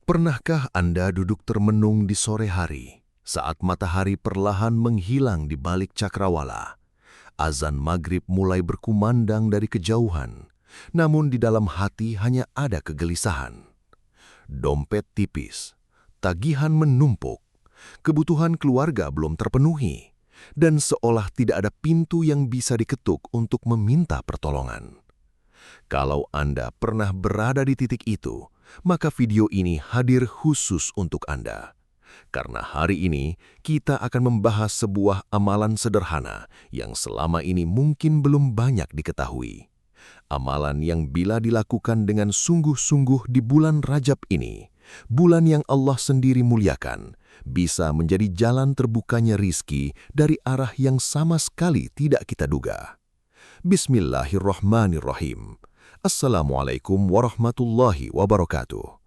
Pernahkah Anda duduk termenung di sore hari saat matahari perlahan menghilang di balik cakrawala? Azan maghrib mulai berkumandang dari kejauhan, namun di dalam hati hanya ada kegelisahan. Dompet tipis, tagihan menumpuk, kebutuhan keluarga belum terpenuhi, dan seolah tidak ada pintu yang bisa diketuk untuk meminta pertolongan. Kalau Anda pernah berada di titik itu, maka video ini hadir khusus untuk Anda. Karena hari ini kita akan membahas sebuah amalan sederhana yang selama ini mungkin belum banyak diketahui. Amalan yang bila dilakukan dengan sungguh-sungguh di bulan Rajab ini, bulan yang Allah sendiri muliakan, bisa menjadi jalan terbukanya rizki dari arah yang sama sekali tidak kita duga. Bismillahirrahmanirrahim. Assalamualaikum warahmatullahi wabarakatuh.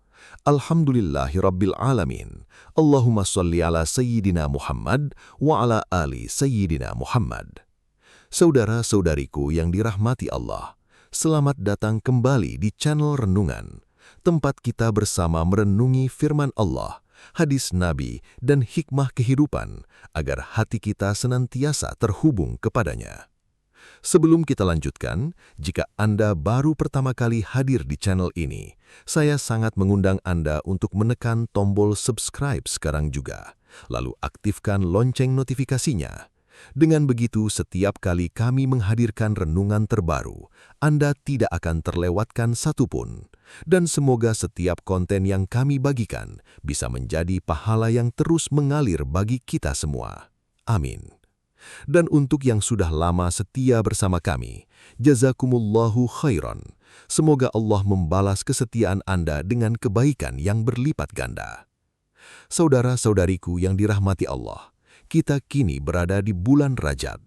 Alhamdulillahirabbil alamin. Allahumma shalli ala sayyidina Muhammad wa ala ali sayyidina Muhammad. Saudara-saudariku yang dirahmati Allah, selamat datang kembali di channel Renungan, tempat kita bersama merenungi firman Allah, hadis Nabi, dan hikmah kehidupan agar hati kita senantiasa terhubung kepadanya. Sebelum kita lanjutkan, jika Anda baru pertama kali hadir di channel ini, saya sangat mengundang Anda untuk menekan tombol subscribe sekarang juga, lalu aktifkan lonceng notifikasinya. Dengan begitu, setiap kali kami menghadirkan renungan terbaru, Anda tidak akan terlewatkan satupun. Dan semoga setiap konten yang kami bagikan bisa menjadi pahala yang terus mengalir bagi kita semua. Amin. Dan untuk yang sudah lama setia bersama kami, jazakumullahu khairan. Semoga Allah membalas kesetiaan Anda dengan kebaikan yang berlipat ganda. Saudara-saudariku yang dirahmati Allah, kita kini berada di bulan Rajab,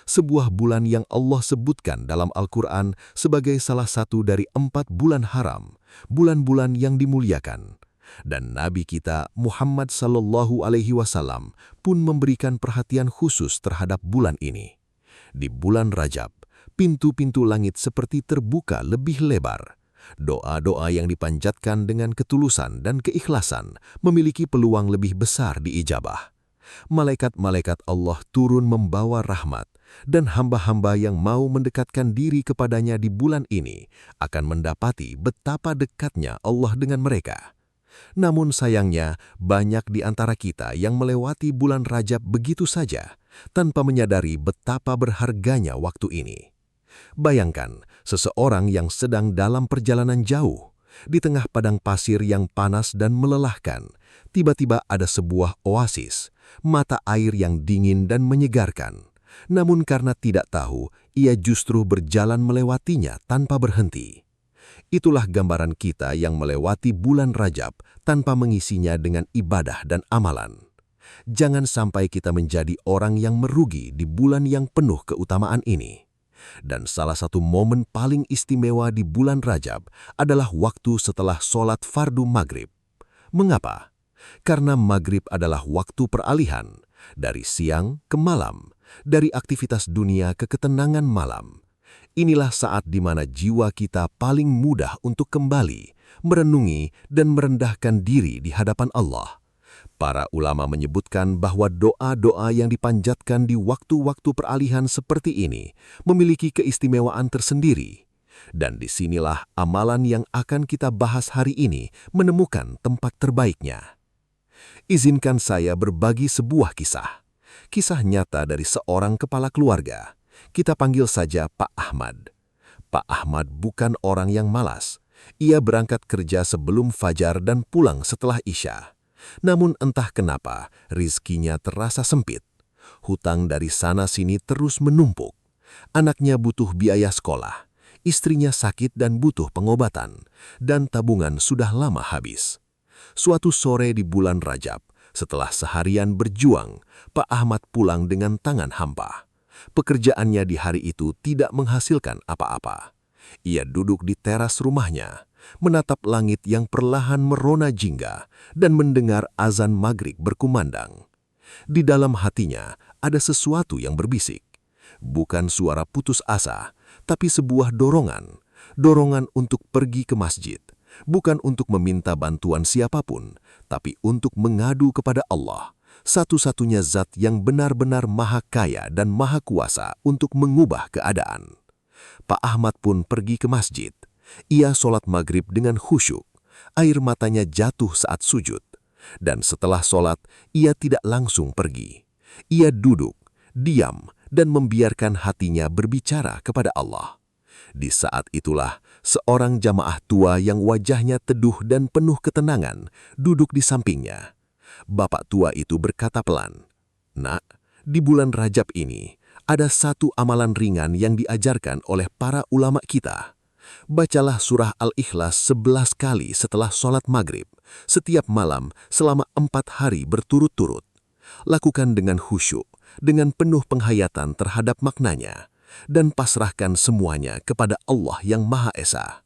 sebuah bulan yang Allah sebutkan dalam Al-Quran sebagai salah satu dari 4 bulan haram, bulan-bulan yang dimuliakan. Dan Nabi kita Muhammad sallallahu alaihi wasallam pun memberikan perhatian khusus terhadap bulan ini. Di bulan Rajab, pintu-pintu langit seperti terbuka lebih lebar. Doa-doa yang dipanjatkan dengan ketulusan dan keikhlasan memiliki peluang lebih besar diijabah. Malaikat-malaikat Allah turun membawa rahmat, dan hamba-hamba yang mau mendekatkan diri kepadanya di bulan ini akan mendapati betapa dekatnya Allah dengan mereka. Namun sayangnya, banyak di antara kita yang melewati bulan Rajab begitu saja, tanpa menyadari betapa berharganya waktu ini. Bayangkan, seseorang yang sedang dalam perjalanan jauh, di tengah padang pasir yang panas dan melelahkan, tiba-tiba ada sebuah oasis, mata air yang dingin dan menyegarkan. Namun karena tidak tahu, ia justru berjalan melewatinya tanpa berhenti. Itulah gambaran kita yang melewati bulan Rajab tanpa mengisinya dengan ibadah dan amalan. Jangan sampai kita menjadi orang yang merugi di bulan yang penuh keutamaan ini. Dan salah satu momen paling istimewa di bulan Rajab adalah waktu setelah sholat fardu maghrib. Mengapa? Karena maghrib adalah waktu peralihan dari siang ke malam, dari aktivitas dunia ke ketenangan malam. Inilah saat di mana jiwa kita paling mudah untuk kembali, merenungi dan merendahkan diri di hadapan Allah. Para ulama menyebutkan bahwa doa-doa yang dipanjatkan di waktu-waktu peralihan seperti ini memiliki keistimewaan tersendiri. Dan disinilah amalan yang akan kita bahas hari ini menemukan tempat terbaiknya. Izinkan saya berbagi sebuah kisah. Kisah nyata dari seorang kepala keluarga. Kita panggil saja Pak Ahmad. Pak Ahmad bukan orang yang malas. Ia berangkat kerja sebelum fajar dan pulang setelah Isya. Namun entah kenapa, rizkinya terasa sempit. Hutang dari sana-sini terus menumpuk. Anaknya butuh biaya sekolah. Istrinya sakit dan butuh pengobatan. Dan tabungan sudah lama habis. Suatu sore di bulan Rajab, setelah seharian berjuang, Pak Ahmad pulang dengan tangan hampa. Pekerjaannya di hari itu tidak menghasilkan apa-apa. Ia duduk di teras rumahnya, menatap langit yang perlahan merona jingga dan mendengar azan maghrib berkumandang. Di dalam hatinya ada sesuatu yang berbisik. Bukan suara putus asa, tapi sebuah dorongan untuk pergi ke masjid, bukan untuk meminta bantuan siapapun, tapi untuk mengadu kepada Allah, satu-satunya zat yang benar-benar maha kaya dan maha kuasa untuk mengubah keadaan. Pak Ahmad pun pergi ke masjid. Ia sholat maghrib dengan khusyuk. Air matanya jatuh saat sujud. Dan setelah sholat, ia tidak langsung pergi. Ia duduk, diam, dan membiarkan hatinya berbicara kepada Allah. Di saat itulah, seorang jamaah tua yang wajahnya teduh dan penuh ketenangan duduk di sampingnya. Bapak tua itu berkata pelan, "Nak, di bulan Rajab ini, ada satu amalan ringan yang diajarkan oleh para ulama kita. Bacalah surah Al-Ikhlas 11 kali setelah sholat maghrib, setiap malam selama 4 hari berturut-turut. Lakukan dengan khusyuk, dengan penuh penghayatan terhadap maknanya, dan pasrahkan semuanya kepada Allah yang Maha Esa."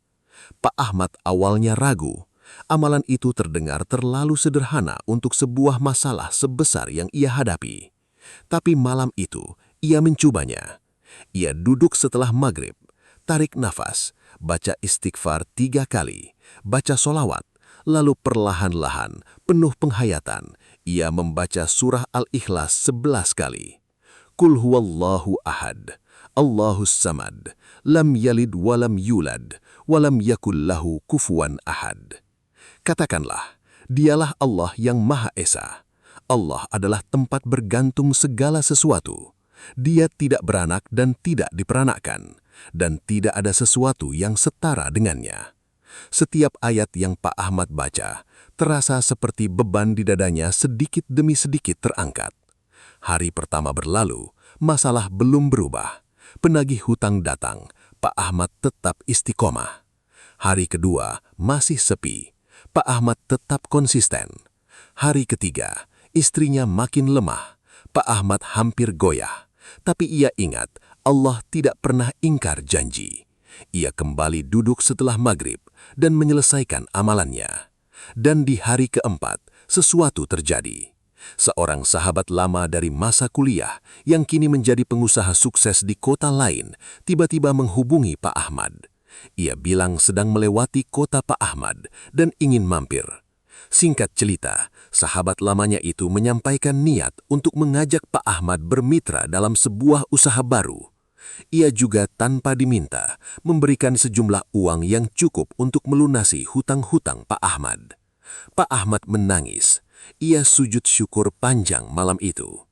Pak Ahmad awalnya ragu. Amalan itu terdengar terlalu sederhana untuk sebuah masalah sebesar yang ia hadapi. Tapi malam itu, ia mencobanya. Ia duduk setelah maghrib, tarik nafas, baca istighfar 3 kali, baca solawat, lalu perlahan-lahan, penuh penghayatan, ia membaca surah Al-Ikhlas 11 kali. Qul huwallahu ahad, Allahus samad, lam yalid walam yulad, walam yakul lahu kufuwan ahad. Katakanlah, dialah Allah yang Maha Esa. Allah adalah tempat bergantung segala sesuatu. Dia tidak beranak dan tidak diperanakkan, dan tidak ada sesuatu yang setara dengannya. Setiap ayat yang Pak Ahmad baca, terasa seperti beban di dadanya sedikit demi sedikit terangkat. Hari pertama berlalu, masalah belum berubah. Penagih hutang datang, Pak Ahmad tetap istiqomah. Hari kedua, masih sepi. Pak Ahmad tetap konsisten. Hari ketiga, istrinya makin lemah. Pak Ahmad hampir goyah. Tapi ia ingat, Allah tidak pernah ingkar janji. Ia kembali duduk setelah maghrib dan menyelesaikan amalannya. Dan di hari keempat, sesuatu terjadi. Seorang sahabat lama dari masa kuliah yang kini menjadi pengusaha sukses di kota lain, tiba-tiba menghubungi Pak Ahmad. Ia bilang sedang melewati kota Pak Ahmad dan ingin mampir. Singkat cerita, sahabat lamanya itu menyampaikan niat untuk mengajak Pak Ahmad bermitra dalam sebuah usaha baru. Ia juga tanpa diminta memberikan sejumlah uang yang cukup untuk melunasi hutang-hutang Pak Ahmad. Pak Ahmad menangis. Ia sujud syukur panjang malam itu.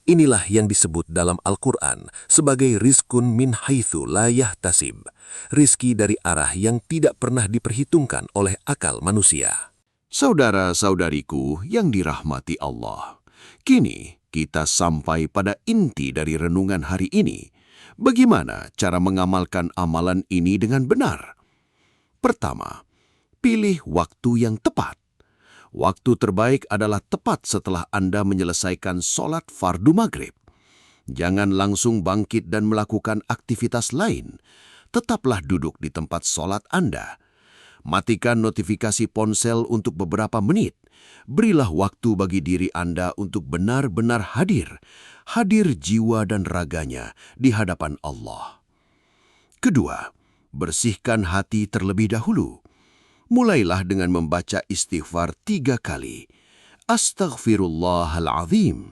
Inilah yang disebut dalam Al-Quran sebagai rizkun min haitsu la yahtasib, rizki dari arah yang tidak pernah diperhitungkan oleh akal manusia. Saudara-saudariku yang dirahmati Allah, kini kita sampai pada inti dari renungan hari ini. Bagaimana cara mengamalkan amalan ini dengan benar? Pertama, pilih waktu yang tepat. Waktu terbaik adalah tepat setelah Anda menyelesaikan sholat fardu maghrib. Jangan langsung bangkit dan melakukan aktivitas lain. Tetaplah duduk di tempat sholat Anda. Matikan notifikasi ponsel untuk beberapa menit. Berilah waktu bagi diri Anda untuk benar-benar hadir jiwa dan raganya di hadapan Allah. Kedua, bersihkan hati terlebih dahulu. Mulailah dengan membaca istighfar 3 kali. Astaghfirullahaladzim.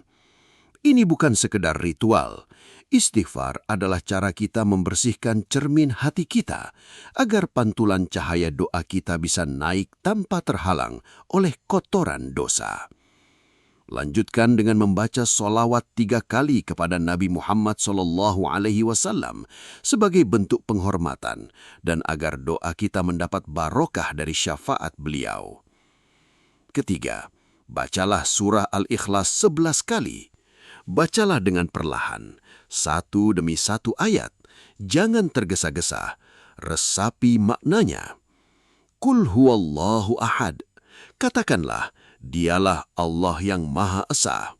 Ini bukan sekedar ritual. Istighfar adalah cara kita membersihkan cermin hati kita agar pantulan cahaya doa kita bisa naik tanpa terhalang oleh kotoran dosa. Lanjutkan dengan membaca solawat 3 kali kepada Nabi Muhammad SAW sebagai bentuk penghormatan dan agar doa kita mendapat barokah dari syafaat beliau. Ketiga, bacalah surah Al-Ikhlas 11 kali. Bacalah dengan perlahan, satu demi satu ayat. Jangan tergesa-gesa, resapi maknanya. Qul huwallahu ahad. Katakanlah, dialah Allah yang Maha Esa.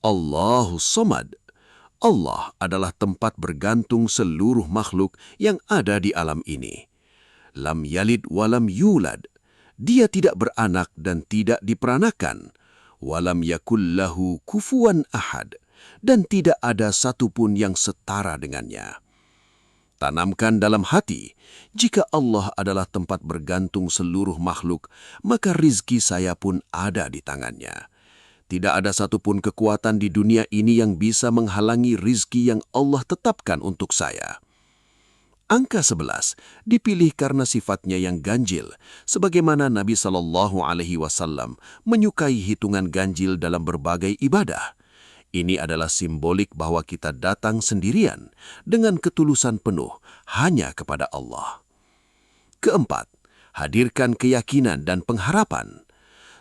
Allahus samad. Allah adalah tempat bergantung seluruh makhluk yang ada di alam ini. Lam yalid walam yulad. Dia tidak beranak dan tidak diperanakan. Walam yakul lahu kufuwan ahad. Dan tidak ada satupun yang setara dengannya. Tanamkan dalam hati, jika Allah adalah tempat bergantung seluruh makhluk, maka rizki saya pun ada di tangannya. Tidak ada satupun kekuatan di dunia ini yang bisa menghalangi rizki yang Allah tetapkan untuk saya. Angka 11 dipilih karena sifatnya yang ganjil, sebagaimana Nabi SAW menyukai hitungan ganjil dalam berbagai ibadah. Ini adalah simbolik bahwa kita datang sendirian dengan ketulusan penuh hanya kepada Allah. Keempat, hadirkan keyakinan dan pengharapan.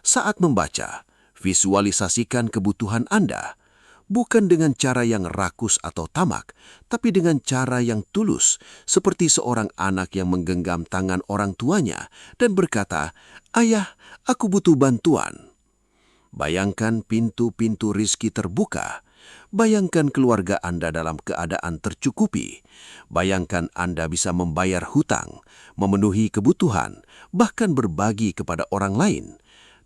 Saat membaca, visualisasikan kebutuhan Anda, bukan dengan cara yang rakus atau tamak, tapi dengan cara yang tulus, seperti seorang anak yang menggenggam tangan orang tuanya dan berkata, "Ayah, aku butuh bantuan." Bayangkan pintu-pintu rizki terbuka. Bayangkan keluarga Anda dalam keadaan tercukupi. Bayangkan Anda bisa membayar hutang, memenuhi kebutuhan, bahkan berbagi kepada orang lain.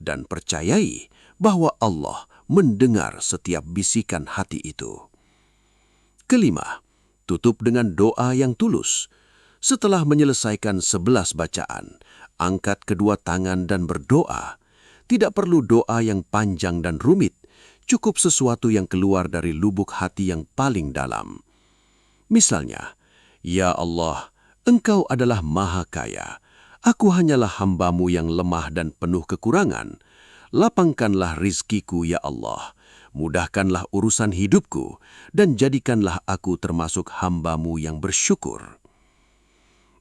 Dan percayai bahwa Allah mendengar setiap bisikan hati itu. Kelima, tutup dengan doa yang tulus. Setelah menyelesaikan 11 bacaan, angkat kedua tangan dan berdoa. Tidak perlu doa yang panjang dan rumit, cukup sesuatu yang keluar dari lubuk hati yang paling dalam. Misalnya, "Ya Allah, Engkau adalah Maha Kaya. Aku hanyalah hamba-Mu yang lemah dan penuh kekurangan. Lapangkanlah rizkiku, ya Allah. Mudahkanlah urusan hidupku, dan jadikanlah aku termasuk hamba-Mu yang bersyukur."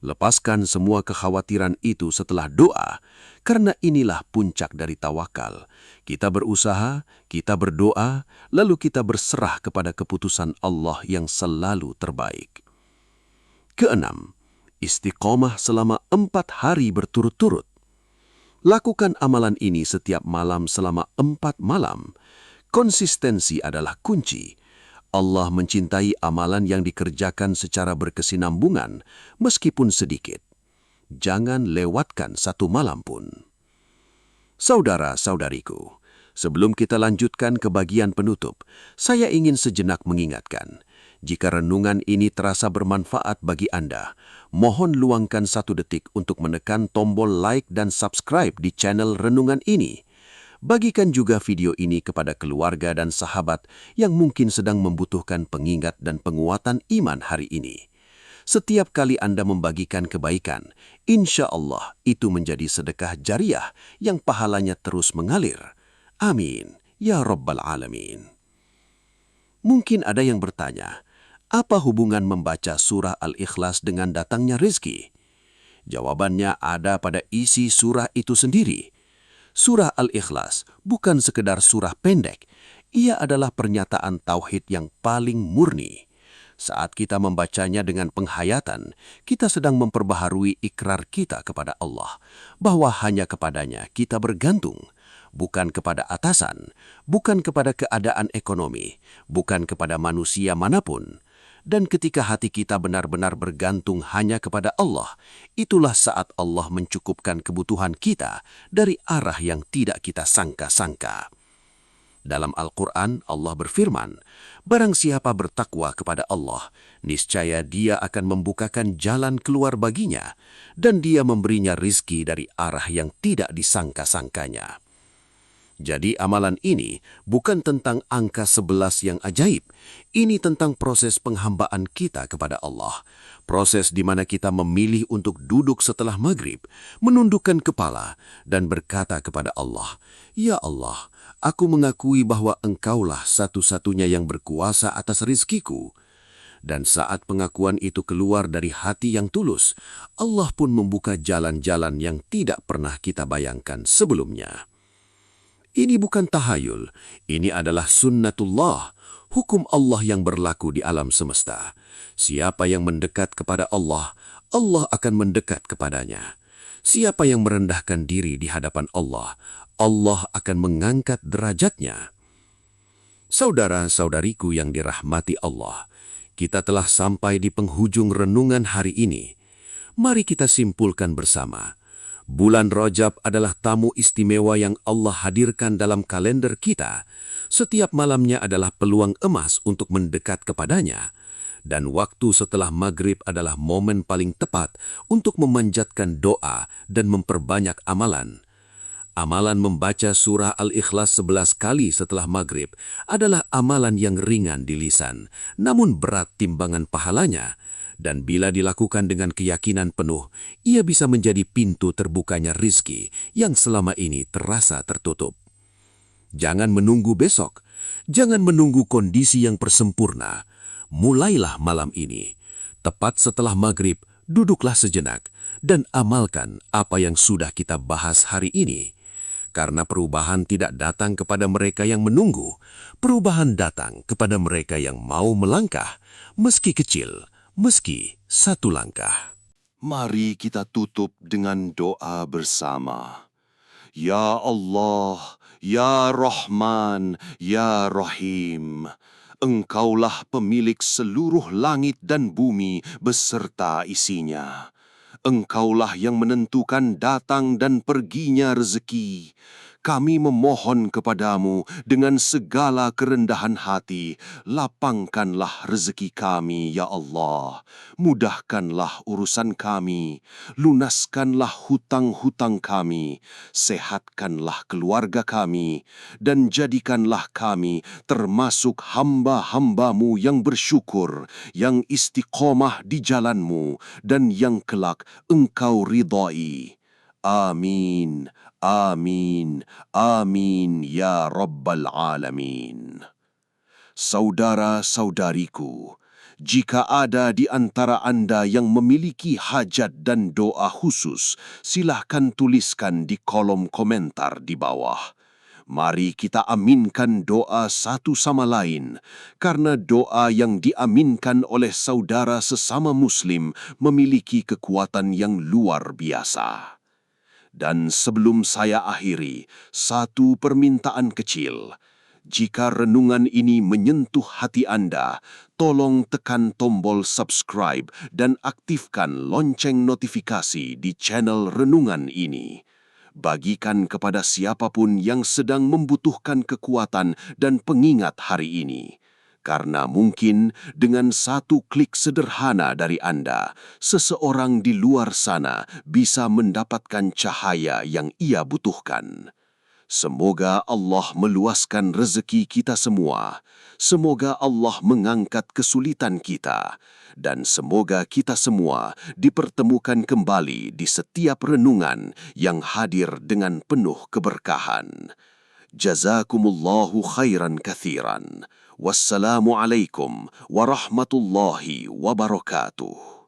Lepaskan semua kekhawatiran itu setelah doa, karena inilah puncak dari tawakal. Kita berusaha, kita berdoa, lalu kita berserah kepada keputusan Allah yang selalu terbaik. Keenam, istiqomah selama 4 hari berturut-turut. Lakukan amalan ini setiap malam selama 4 malam. Konsistensi adalah kunci. Allah mencintai amalan yang dikerjakan secara berkesinambungan, meskipun sedikit. Jangan lewatkan 1 malam pun. Saudara-saudariku, sebelum kita lanjutkan ke bagian penutup, saya ingin sejenak mengingatkan, jika renungan ini terasa bermanfaat bagi Anda, mohon luangkan 1 detik untuk menekan tombol like dan subscribe di channel renungan ini. Bagikan juga video ini kepada keluarga dan sahabat yang mungkin sedang membutuhkan pengingat dan penguatan iman hari ini. Setiap kali Anda membagikan kebaikan, insya Allah itu menjadi sedekah jariah yang pahalanya terus mengalir. Amin. Ya Rabbal Alamin. Mungkin ada yang bertanya, apa hubungan membaca surah Al-Ikhlas dengan datangnya rezeki? Jawabannya ada pada isi surah itu sendiri. Surah Al-Ikhlas bukan sekedar surah pendek, ia adalah pernyataan tauhid yang paling murni. Saat kita membacanya dengan penghayatan, kita sedang memperbaharui ikrar kita kepada Allah, bahwa hanya kepadanya kita bergantung, bukan kepada atasan, bukan kepada keadaan ekonomi, bukan kepada manusia manapun. Dan ketika hati kita benar-benar bergantung hanya kepada Allah, itulah saat Allah mencukupkan kebutuhan kita dari arah yang tidak kita sangka-sangka. Dalam Al-Quran, Allah berfirman, "Barang siapa bertakwa kepada Allah, niscaya Dia akan membukakan jalan keluar baginya, dan Dia memberinya rizki dari arah yang tidak disangka-sangkanya." Jadi amalan ini bukan tentang angka 11 yang ajaib. Ini tentang proses penghambaan kita kepada Allah. Proses di mana kita memilih untuk duduk setelah maghrib, menundukkan kepala, dan berkata kepada Allah, "Ya Allah, aku mengakui bahwa Engkaulah satu-satunya yang berkuasa atas rizkiku." Dan saat pengakuan itu keluar dari hati yang tulus, Allah pun membuka jalan-jalan yang tidak pernah kita bayangkan sebelumnya. Ini bukan tahayul, ini adalah sunnatullah, hukum Allah yang berlaku di alam semesta. Siapa yang mendekat kepada Allah, Allah akan mendekat kepadanya. Siapa yang merendahkan diri di hadapan Allah, Allah akan mengangkat derajatnya. Saudara-saudariku yang dirahmati Allah, kita telah sampai di penghujung renungan hari ini. Mari kita simpulkan bersama. Bulan Rajab adalah tamu istimewa yang Allah hadirkan dalam kalender kita. Setiap malamnya adalah peluang emas untuk mendekat kepadanya. Dan waktu setelah maghrib adalah momen paling tepat untuk memanjatkan doa dan memperbanyak amalan. Amalan membaca surah Al-Ikhlas 11 kali setelah maghrib adalah amalan yang ringan di lisan, namun berat timbangan pahalanya. Dan bila dilakukan dengan keyakinan penuh, ia bisa menjadi pintu terbukanya rizki yang selama ini terasa tertutup. Jangan menunggu besok, jangan menunggu kondisi yang persempurna. Mulailah malam ini. Tepat setelah maghrib, duduklah sejenak dan amalkan apa yang sudah kita bahas hari ini. Karena perubahan tidak datang kepada mereka yang menunggu, perubahan datang kepada mereka yang mau melangkah, meski kecil, meski satu langkah. Mari kita tutup dengan doa bersama. Ya Allah, Ya Rahman, Ya Rahim. Engkaulah pemilik seluruh langit dan bumi beserta isinya. Engkaulah yang menentukan datang dan perginya rezeki. Kami memohon kepadamu dengan segala kerendahan hati, lapangkanlah rezeki kami, ya Allah. Mudahkanlah urusan kami, lunaskanlah hutang-hutang kami, sehatkanlah keluarga kami, dan jadikanlah kami termasuk hamba-hambamu yang bersyukur, yang istiqomah di jalanmu, dan yang kelak engkau ridhai. Amin. Amin, amin, ya Rabbal Alamin. Saudara-saudariku, jika ada di antara Anda yang memiliki hajat dan doa khusus, silahkan tuliskan di kolom komentar di bawah. Mari kita aminkan doa satu sama lain, karena doa yang diaminkan oleh saudara sesama Muslim memiliki kekuatan yang luar biasa. Dan sebelum saya akhiri, satu permintaan kecil. Jika renungan ini menyentuh hati Anda, tolong tekan tombol subscribe dan aktifkan lonceng notifikasi di channel renungan ini. Bagikan kepada siapapun yang sedang membutuhkan kekuatan dan pengingat hari ini. Karena mungkin dengan satu klik sederhana dari Anda, seseorang di luar sana bisa mendapatkan cahaya yang ia butuhkan. Semoga Allah meluaskan rezeki kita semua. Semoga Allah mengangkat kesulitan kita. Dan semoga kita semua dipertemukan kembali di setiap renungan yang hadir dengan penuh keberkahan. Jazakumullahu khairan kathiran. Wassalamualaikum warahmatullahi wabarakatuh.